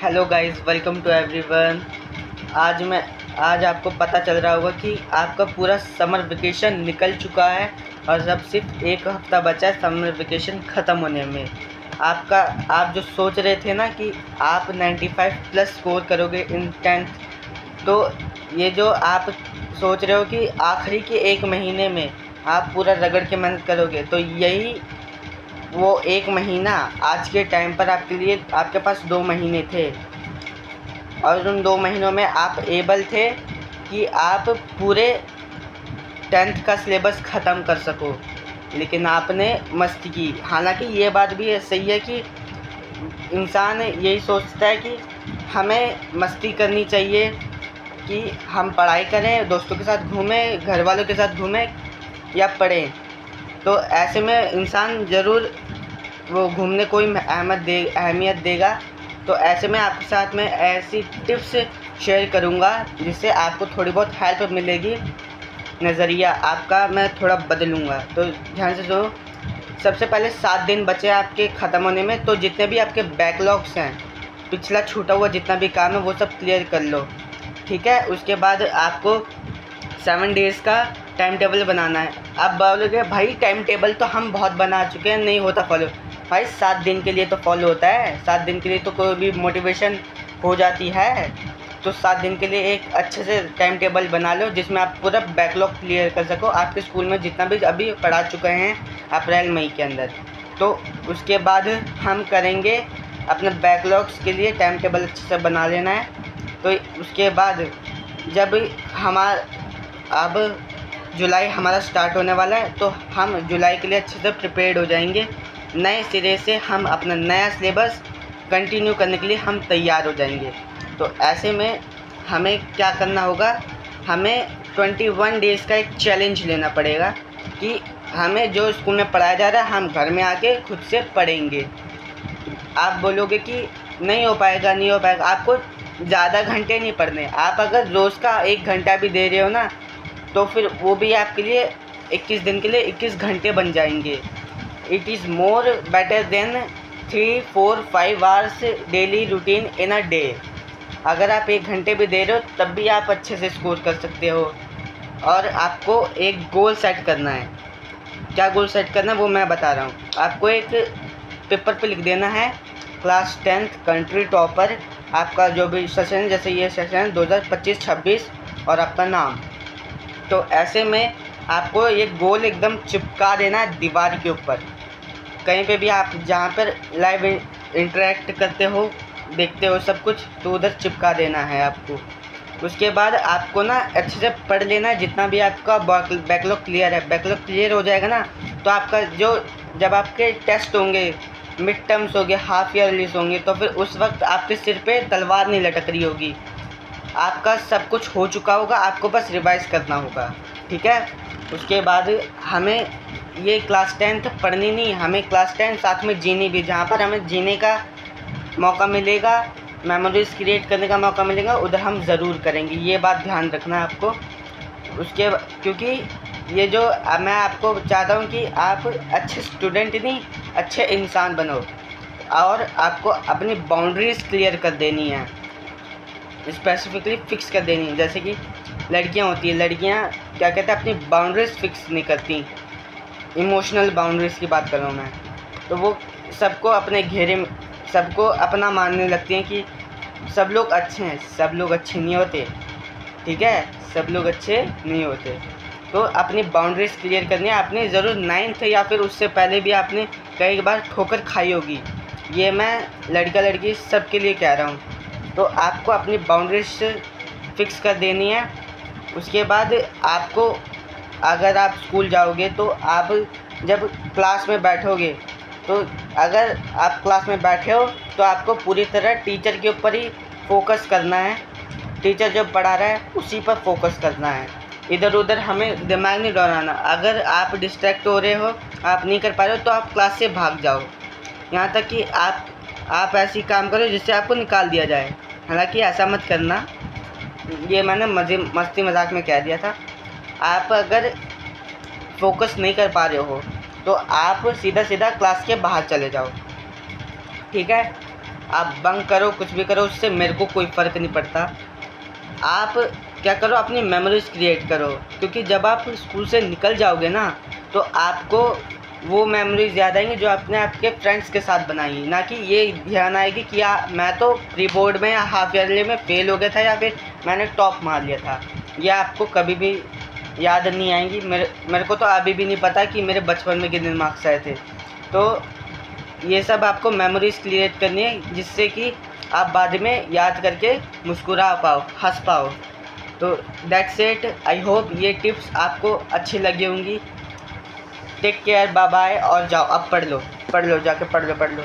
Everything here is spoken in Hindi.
Hello guys, welcome to everyone. आज आपको पता चल रहा होगा कि आपका पूरा समर वेकेशन निकल चुका है और अब सिर्फ एक हफ़्ता बचा है समर वेकेशन ख़त्म होने में। आप जो सोच रहे थे ना कि आप 95 प्लस स्कोर करोगे इन 10th, तो ये जो आप सोच रहे हो कि आखिरी के एक महीने में आप पूरा रगड़ के मेहनत करोगे, तो यही वो एक महीना आज के टाइम पर आपके पास 2 महीने थे और उन 2 महीनों में आप एबल थे कि आप पूरे 10th का सिलेबस ख़त्म कर सको, लेकिन आपने मस्ती की। हालांकि ये बात भी सही है कि इंसान यही सोचता है कि हमें मस्ती करनी चाहिए, कि हम पढ़ाई करें, दोस्तों के साथ घूमें, घर वालों के साथ घूमें या पढ़ें। तो ऐसे में इंसान ज़रूर वो घूमने को ही अहमियत देगा। तो ऐसे में आपके साथ में ऐसी टिप्स शेयर करूँगा जिससे आपको थोड़ी बहुत हेल्प मिलेगी, नज़रिया आपका मैं थोड़ा बदलूँगा। तो ध्यान से सुनो। सबसे पहले 7 दिन बचे आपके ख़त्म होने में, तो जितने भी आपके बैकलॉग्स हैं, पिछला छूटा हुआ जितना भी काम है वो सब क्लियर कर लो, ठीक है। उसके बाद आपको 7 डेज़ का टाइम टेबल बनाना है। अब बोलोगे भाई टाइम टेबल तो हम बहुत बना चुके हैं, नहीं होता फॉलो। भाई 7 दिन के लिए तो फॉलो होता है, 7 दिन के लिए तो कोई भी मोटिवेशन हो जाती है। तो 7 दिन के लिए एक अच्छे से टाइम टेबल बना लो जिसमें आप पूरा बैकलॉग क्लियर कर सको, आपके स्कूल में जितना भी अभी पढ़ा चुके हैं अप्रैल मई के अंदर। तो उसके बाद हम करेंगे अपने बैकलॉग्स के लिए टाइम टेबल अच्छे से बना लेना है। तो उसके बाद जब अब जुलाई हमारा स्टार्ट होने वाला है, तो हम जुलाई के लिए अच्छे से प्रिपेयर्ड हो जाएंगे। नए सिरे से हम अपना नया सिलेबस कंटिन्यू करने के लिए हम तैयार हो जाएंगे। तो ऐसे में हमें क्या करना होगा, हमें 21 डेज़ का एक चैलेंज लेना पड़ेगा कि हमें जो स्कूल में पढ़ाया जा रहा है हम घर में आके खुद से पढ़ेंगे। आप बोलोगे कि नहीं हो पाएगा, नहीं हो पाएगा। आपको ज़्यादा घंटे नहीं पढ़ने। आप अगर रोज़ का 1 घंटा भी दे रहे हो ना, तो फिर वो भी आपके लिए 21 दिन के लिए 21 घंटे बन जाएंगे। It is more better than 3, 4, 5 hours daily routine in a day. अगर आप 1 घंटे भी दे रहे हो तब भी आप अच्छे से स्कोर कर सकते हो। और आपको एक गोल सेट करना है। क्या गोल सेट करना है वो मैं बता रहा हूँ। आपको एक पेपर पे लिख देना है क्लास 10th कंट्री टॉपर, आपका जो भी सेशन, जैसे ये सेशन 2025-26 और आपका नाम। तो ऐसे में आपको ये गोल एकदम चिपका देना है दीवार के ऊपर, कहीं पे भी आप जहाँ पर लाइव इंटरेक्ट करते हो, देखते हो सब कुछ, तो उधर चिपका देना है आपको। उसके बाद आपको ना अच्छे से पढ़ लेना है जितना भी आपका बैकलॉग क्लियर है। बैकलॉग क्लियर हो जाएगा ना, तो आपका जब आपके टेस्ट होंगे, मिड टर्म्स होंगे, हाफ ईयरलीज होंगे, तो फिर उस वक्त आपके सिर पे तलवार नहीं लटक रही होगी। आपका सब कुछ हो चुका होगा, आपको बस रिवाइज करना होगा, ठीक है। उसके बाद हमें ये क्लास 10th पढ़नी नहीं, हमें क्लास 10 साथ में जीनी भी। जहाँ पर हमें जीने का मौका मिलेगा, मेमोरीज क्रिएट करने का मौका मिलेगा, उधर हम ज़रूर करेंगे। ये बात ध्यान रखना है आपको। क्योंकि ये जो मैं आपको चाहता हूँ कि आप अच्छे स्टूडेंट नहीं, अच्छे इंसान बनो। और आपको अपनी बाउंड्रीज़ क्लियर कर देनी है, स्पेसिफिकली फिक्स कर देनी है। जैसे कि लड़कियाँ होती हैं, लड़कियाँ क्या कहते हैं, अपनी बाउंड्रीज़ फिक्स नहीं करती। इमोशनल बाउंड्रीज़ की बात कर रहा हूँ मैं। तो वो सबको अपने घेरे में, सबको अपना मानने लगती हैं कि सब लोग अच्छे हैं। सब लोग अच्छे नहीं होते, ठीक है, सब लोग अच्छे नहीं होते। तो अपनी बाउंड्रीज़ क्लियर करनी है। आपने ज़रूर 9th या फिर उससे पहले भी आपने कई बार ठोकर खाई होगी, ये मैं लड़का लड़की सब के लिए कह रहा हूँ। तो आपको अपनी बाउंड्रीज फिक्स कर देनी है। उसके बाद आपको, अगर आप स्कूल जाओगे तो आप जब क्लास में बैठोगे, तो अगर आप क्लास में बैठे हो तो आपको पूरी तरह टीचर के ऊपर ही फोकस करना है। टीचर जो पढ़ा रहा है उसी पर फोकस करना है, इधर उधर हमें दिमाग नहीं दौड़ाना। अगर आप डिस्ट्रैक्ट हो रहे हो, आप नहीं कर पा रहे हो, तो आप क्लास से भाग जाओ। यहाँ तक कि आप ऐसी काम करो जिससे आपको निकाल दिया जाए। हालांकि ऐसा मत करना, ये मैंने मस्ती मजाक में कह दिया था। आप अगर फोकस नहीं कर पा रहे हो तो आप सीधा सीधा क्लास के बाहर चले जाओ, ठीक है। आप बंक करो, कुछ भी करो, उससे मेरे को कोई फ़र्क नहीं पड़ता। आप क्या करो, अपनी मेमोरीज़ क्रिएट करो, क्योंकि जब आप स्कूल से निकल जाओगे ना तो आपको वो मेमोरीज़ याद आएंगी जो आपने आपके फ्रेंड्स के साथ बनाई, ना कि ये ध्यान आएगी कि मैं तो प्री बोर्ड में या हाफ ईयरली में फ़ेल हो गया था या फिर मैंने टॉप मार लिया था। यह आपको कभी भी याद नहीं आएंगी। मेरे को तो अभी भी नहीं पता कि मेरे बचपन में कितने मार्क्स आए थे। तो ये सब आपको मेमोरीज़ क्रिएट करनी है, जिससे कि आप बाद में याद करके मुस्कुरा पाओ, हंस पाओ। तो दैट्स इट। आई होप ये टिप्स आपको अच्छी लगी होंगी। Take care, bye bye. और जाओ अब पढ़ लो, जाके पढ़ लो।